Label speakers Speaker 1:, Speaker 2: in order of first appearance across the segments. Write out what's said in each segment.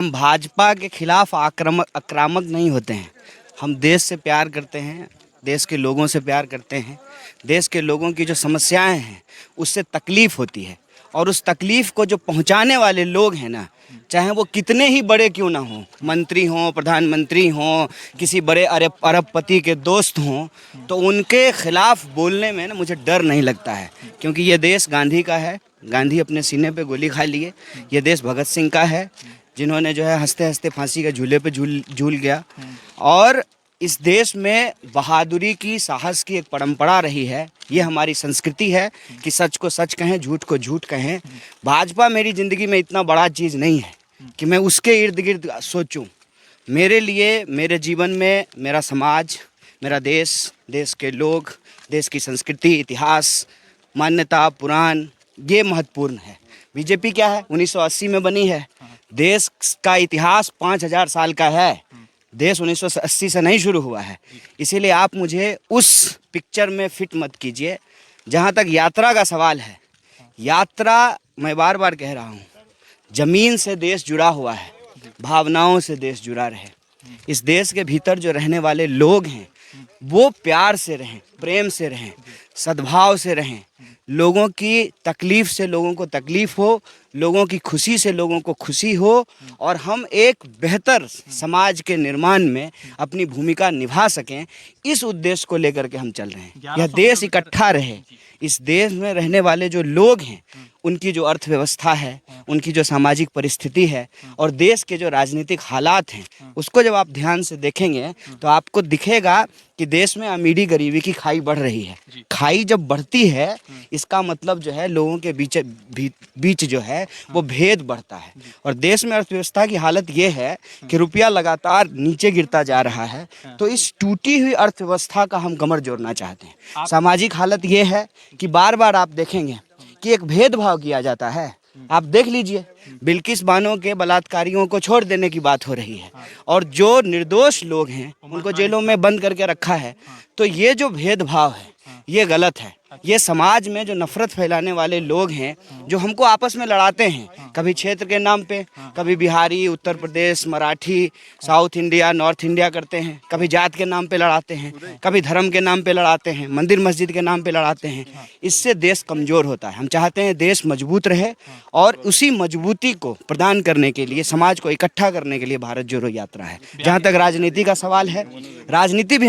Speaker 1: हम भाजपा के खिलाफ आक्रामक नहीं होते हैं। हम देश से प्यार करते हैं, देश के लोगों से प्यार करते हैं। देश के लोगों की जो समस्याएं हैं उससे तकलीफ़ होती है, और उस तकलीफ़ को जो पहुंचाने वाले लोग हैं ना, चाहे वो कितने ही बड़े क्यों ना हों, मंत्री हों, प्रधानमंत्री हों, किसी बड़े अरबपति के दोस्त हों, तो उनके खिलाफ बोलने में ना मुझे डर नहीं लगता है। क्योंकि ये देश गांधी का है, गांधी अपने सीने पे गोली खा लिए। ये देश भगत सिंह का है, जिन्होंने जो है हंसते हंसते फांसी के झूले पे झूल गया। और इस देश में बहादुरी की, साहस की एक परंपरा रही है। ये हमारी संस्कृति है कि सच को सच कहें, झूठ को झूठ कहें। भाजपा मेरी ज़िंदगी में इतना बड़ा चीज़ नहीं है कि मैं उसके इर्द गिर्द सोचूं। मेरे लिए, मेरे जीवन में मेरा समाज, मेरा देश, देश के लोग, देश की संस्कृति, इतिहास, मान्यता, पुराण, ये महत्वपूर्ण है। बीजेपी क्या है, 1980 में बनी है। देश का इतिहास 5000 साल का है। देश 1980 से नहीं शुरू हुआ है। इसीलिए आप मुझे उस पिक्चर में फिट मत कीजिए। जहाँ तक यात्रा का सवाल है, यात्रा, मैं बार बार कह रहा हूँ, ज़मीन से देश जुड़ा हुआ है, भावनाओं से देश जुड़ा रहे। इस देश के भीतर जो रहने वाले लोग हैं वो प्यार से रहें, प्रेम से रहें, सद्भाव से रहें। लोगों की तकलीफ़ से लोगों को तकलीफ़ हो, लोगों की खुशी से लोगों को खुशी हो, और हम एक बेहतर समाज के निर्माण में अपनी भूमिका निभा सकें। इस उद्देश्य को लेकर के हम चल रहे हैं। यह देश इकट्ठा रहे। इस देश में रहने वाले जो लोग हैं उनकी जो अर्थव्यवस्था है, उनकी जो सामाजिक परिस्थिति है, और देश के जो राजनीतिक हालात हैं, उसको जब आप ध्यान से देखेंगे तो आपको दिखेगा कि देश में अमीरी गरीबी की खाई बढ़ रही है। खाई जब बढ़ती है, इसका मतलब जो है लोगों के बीच जो है वो भेद बढ़ता है। और देश में अर्थव्यवस्था की हालत ये है कि रुपया लगातार नीचे गिरता जा रहा है। तो इस टूटी हुई अर्थव्यवस्था का हम कमर जोड़ना चाहते हैं। सामाजिक हालत ये है कि बार बार आप देखेंगे कि एक भेदभाव किया जाता है। आप देख लीजिए, बिल्किस बानो के बलात्कारियों को छोड़ देने की बात हो रही है, और जो निर्दोष लोग हैं उनको जेलों में बंद करके रखा है। तो ये जो भेदभाव है ये गलत है। ये समाज में जो नफरत फैलाने वाले लोग हैं, जो हमको आपस में लड़ाते हैं, कभी क्षेत्र के नाम पे, कभी Bihari, Uttar Pradesh, Marathi, South India, North India करते हैं, कभी जात के नाम पे लड़ाते हैं, कभी धर्म के नाम पे लड़ाते हैं, मंदिर मस्जिद के नाम पे लड़ाते हैं। इससे देश कमज़ोर होता है। हम चाहते हैं देश मजबूत रहे, और उसी मजबूती को प्रदान करने के लिए, समाज को इकट्ठा करने के लिए भारत जोड़ो यात्रा है। जहाँ तक राजनीति का सवाल है, राजनीति भी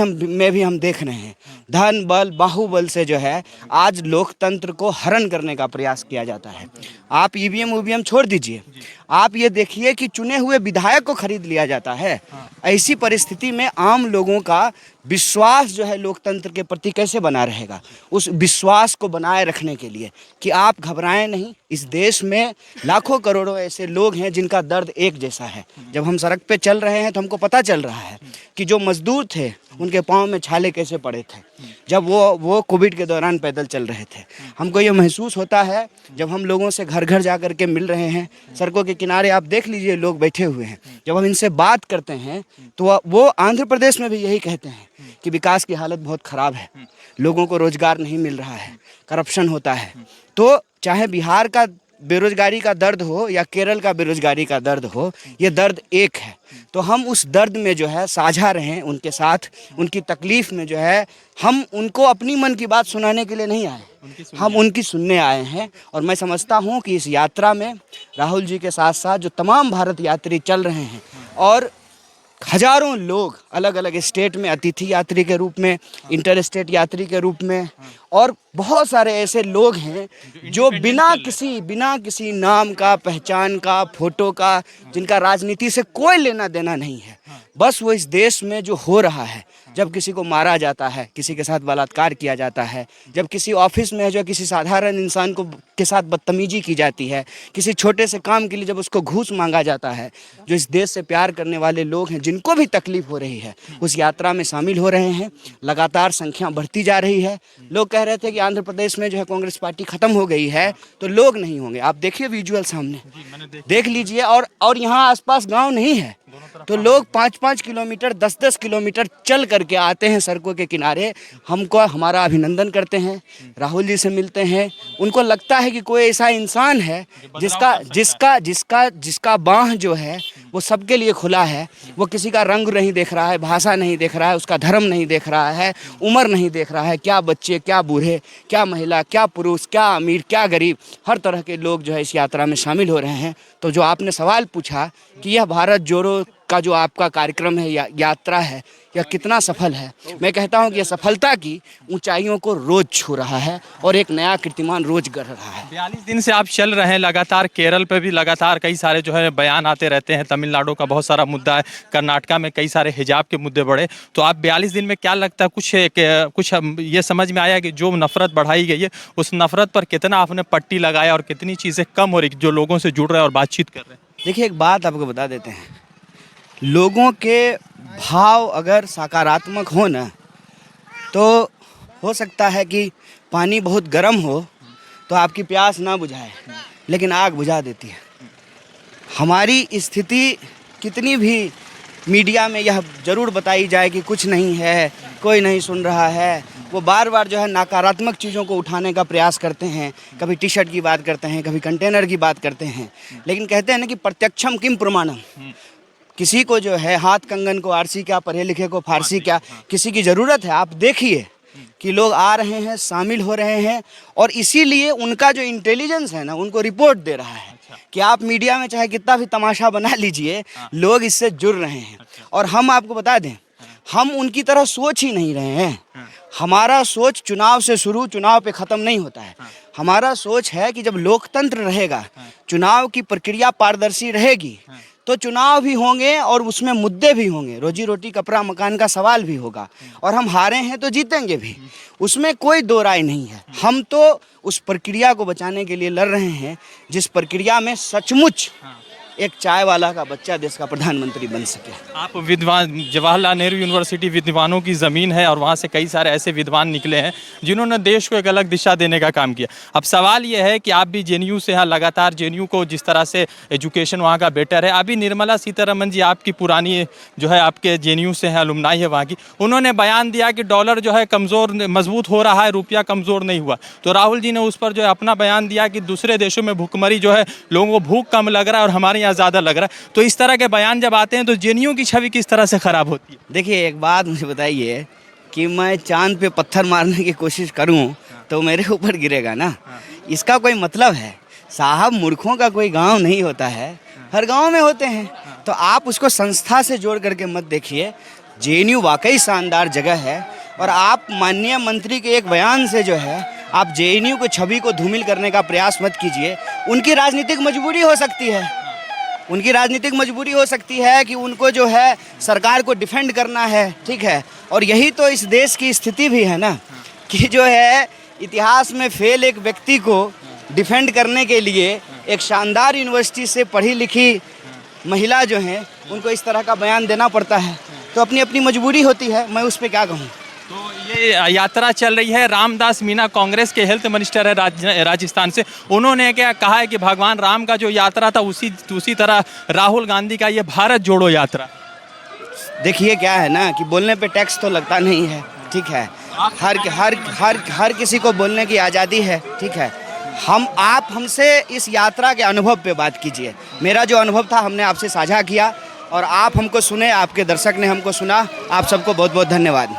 Speaker 1: हम देख रहे हैं, धन बल बाहुबल से जो है आज लोकतंत्र को हरण करने का प्रयास किया जाता है। आप ईवीएम उवीएम छोड़ दीजिए, आप ये देखिए कि चुने हुए विधायक को खरीद लिया जाता है। ऐसी परिस्थिति में आम लोगों का विश्वास जो है लोकतंत्र के प्रति कैसे बना रहेगा? उस विश्वास को बनाए रखने के लिए कि आप घबराएं नहीं। इस देश में लाखों करोड़ों ऐसे लोग हैं जिनका दर्द एक जैसा है। जब हम सड़क पे चल रहे हैं तो हमको पता चल रहा है कि जो मजदूर थे उनके पाँव में छाले कैसे पड़े थे जब वो कोविड के दौरान पैदल चल रहे थे। हमको ये महसूस होता है जब हम लोगों से घर घर जा कर के मिल रहे हैं। सड़कों के किनारे आप देख लीजिए लोग बैठे हुए हैं। जब हम इनसे बात करते हैं तो वो आंध्र प्रदेश में भी यही कहते हैं कि विकास की हालत बहुत ख़राब है, लोगों को रोज़गार नहीं मिल रहा है, करप्शन होता है। तो चाहे बिहार का बेरोजगारी का दर्द हो या केरल का बेरोजगारी का दर्द हो, ये दर्द एक है। तो हम उस दर्द में जो है साझा रहें उनके साथ। उनकी तकलीफ़ में जो है हम उनको अपनी मन की बात सुनाने के लिए नहीं आए, हम उनकी सुनने आए हैं। और मैं समझता हूँ कि इस यात्रा में राहुल जी के साथ साथ जो तमाम भारत यात्री चल रहे हैं, और हजारों लोग अलग अलग स्टेट में अतिथि यात्री के रूप में, इंटर स्टेट यात्री के रूप में, और बहुत सारे ऐसे लोग हैं जो बिना किसी नाम का, पहचान का, फोटो का, जिनका राजनीति से कोई लेना देना नहीं है, बस वो इस देश में जो हो रहा है, जब किसी को मारा जाता है, किसी के साथ बलात्कार किया जाता है, जब किसी ऑफिस में जो किसी साधारण इंसान को के साथ बदतमीजी की जाती है, किसी छोटे से काम के लिए जब उसको घूस मांगा जाता है, जो इस देश से प्यार करने वाले लोग हैं, जिनको भी तकलीफ हो रही है, उस यात्रा में शामिल हो रहे हैं। लगातार संख्या बढ़ती जा रही है। लोग कह रहे थे कि आंध्र प्रदेश में जो है कांग्रेस पार्टी खत्म हो गई है, तो लोग नहीं होंगे। आप देखिए विजुअल सामने देख लीजिए, और यहाँ आसपास गाँव नहीं है, तो लोग 5-5 किलोमीटर 10-10 किलोमीटर चल करके आते हैं सड़कों के किनारे, हमको हमारा अभिनंदन करते हैं, राहुल जी से मिलते हैं। उनको लगता है कि कोई ऐसा इंसान है जिसका जिसका जिसका जिसका बाँह जो है वो सबके लिए खुला है। वो किसी का रंग नहीं देख रहा है, भाषा नहीं देख रहा है, उसका धर्म नहीं देख रहा है, उम्र नहीं देख रहा है, क्या बच्चे, क्या बूढ़े, क्या महिला, क्या पुरुष, क्या अमीर, क्या गरीब, हर तरह के लोग जो है इस यात्रा में शामिल हो रहे हैं। तो जो आपने सवाल पूछा कि यह भारत जोड़ो का जो आपका कार्यक्रम है या यात्रा है, यह कितना सफल है, मैं कहता हूं कि यह सफलता की ऊंचाइयों को रोज छू रहा है और एक नया कीर्तिमान रोज गढ़ रहा है।
Speaker 2: 42 दिन से आप चल रहे हैं लगातार, केरल पे भी लगातार कई सारे जो है बयान आते रहते हैं, तमिलनाडु का बहुत सारा मुद्दा है, कर्नाटका में कई सारे हिजाब के मुद्दे बढ़े। तो आप 42 दिन में क्या लगता है, कुछ ये समझ में आया कि जो नफरत बढ़ाई गई है उस नफरत पर कितना आपने पट्टी लगाया और कितनी चीज़ें कम हो रही जो लोगों से जुड़ रहे हैं और बातचीत कर रहे हैं?
Speaker 1: देखिए, एक बात आपको बता देते हैं, लोगों के भाव अगर सकारात्मक हो ना तो हो सकता है कि पानी बहुत गर्म हो तो आपकी प्यास ना बुझाए, लेकिन आग बुझा देती है। हमारी स्थिति कितनी भी मीडिया में यह ज़रूर बताई जाए कि कुछ नहीं है, कोई नहीं सुन रहा है, वो बार बार जो है नकारात्मक चीज़ों को उठाने का प्रयास करते हैं। कभी टी शर्ट की बात करते हैं, कभी कंटेनर की बात करते हैं, लेकिन कहते हैं ना कि प्रत्यक्षम किम प्रमाणम। किसी को जो है हाथ कंगन को आरसी क्या, पढ़े लिखे को फारसी क्या, किसी की ज़रूरत है। आप देखिए कि लोग आ रहे हैं, शामिल हो रहे हैं, और इसीलिए उनका जो इंटेलिजेंस है ना उनको रिपोर्ट दे रहा है कि आप मीडिया में चाहे कितना भी तमाशा बना लीजिए, लोग इससे जुड़ रहे हैं। और हम आपको बता दें, हम उनकी तरह सोच ही नहीं रहे हैं। हमारा सोच चुनाव से शुरू, चुनाव पे ख़त्म नहीं होता है। हमारा सोच है कि जब लोकतंत्र रहेगा, चुनाव की प्रक्रिया पारदर्शी रहेगी, तो चुनाव भी होंगे और उसमें मुद्दे भी होंगे, रोजी रोटी कपड़ा मकान का सवाल भी होगा, और हम हारे हैं तो जीतेंगे भी, उसमें कोई दो राय नहीं है। हम तो उस प्रक्रिया को बचाने के लिए लड़ रहे हैं जिस प्रक्रिया में सचमुच एक चाय वाला का बच्चा देश का प्रधानमंत्री बन सके।
Speaker 2: आप विद्वान, जवाहरलाल नेहरू यूनिवर्सिटी विद्वानों की ज़मीन है और वहाँ से कई सारे ऐसे विद्वान निकले हैं जिन्होंने देश को एक अलग दिशा देने का काम किया। अब सवाल ये है कि आप भी जेएनयू से हैं, लगातार जेएनयू को जिस तरह से एजुकेशन वहाँ का बेटर है, अभी निर्मला सीतारमण जी आपकी पुरानी जो है आपके जेएनयू से हैं, अलुमनाई है वहाँ की, उन्होंने बयान दिया कि डॉलर जो है कमज़ोर मजबूत हो रहा है, रुपया कमज़ोर नहीं हुआ। तो राहुल जी ने उस पर जो है अपना बयान दिया कि दूसरे देशों में भूखमरी जो है, लोगों को भूख कम लग रहा है और हमारे यहाँ ज़्यादा लग रहा है। तो इस तरह के बयान जब आते हैं तो जेएनयू की छवि किस तरह से खराब होती है?
Speaker 1: देखिए, एक बात मुझे बताइए कि मैं चांद पे पत्थर मारने की कोशिश करूं तो मेरे ऊपर गिरेगा ना, इसका कोई मतलब है? साहब, मूर्खों का कोई गांव नहीं होता है, हर गांव में होते हैं। तो आप उसको संस्था से जोड़ करके मत देखिए। जेएनयू वाकई शानदार जगह है, और आप माननीय मंत्री के एक बयान से जो है आप जेएनयू को छवि को धूमिल करने का प्रयास मत कीजिए। उनकी राजनीतिक मजबूरी हो सकती है, उनकी राजनीतिक मजबूरी हो सकती है कि उनको जो है सरकार को डिफेंड करना है, ठीक है। और यही तो इस देश की स्थिति भी है ना, कि जो है इतिहास में फेल एक व्यक्ति को डिफेंड करने के लिए एक शानदार यूनिवर्सिटी से पढ़ी लिखी महिला जो हैं उनको इस तरह का बयान देना पड़ता है। तो अपनी अपनी मजबूरी होती है, मैं उस पर क्या कहूँ।
Speaker 2: तो ये यात्रा चल रही है, रामदास मीना कांग्रेस के हेल्थ मिनिस्टर है राजस्थान से, उन्होंने क्या कहा है कि भगवान राम का जो यात्रा था उसी तरह राहुल गांधी का ये भारत जोड़ो यात्रा।
Speaker 1: देखिए, क्या है ना कि बोलने पे टैक्स तो लगता नहीं है, ठीक है। हर किसी को बोलने की आज़ादी है, ठीक है। आप हमसे इस यात्रा के अनुभव पे बात कीजिए। मेरा जो अनुभव था हमने आपसे साझा किया, और आप हमको सुने, आपके दर्शक ने हमको सुना। आप सबको बहुत बहुत धन्यवाद।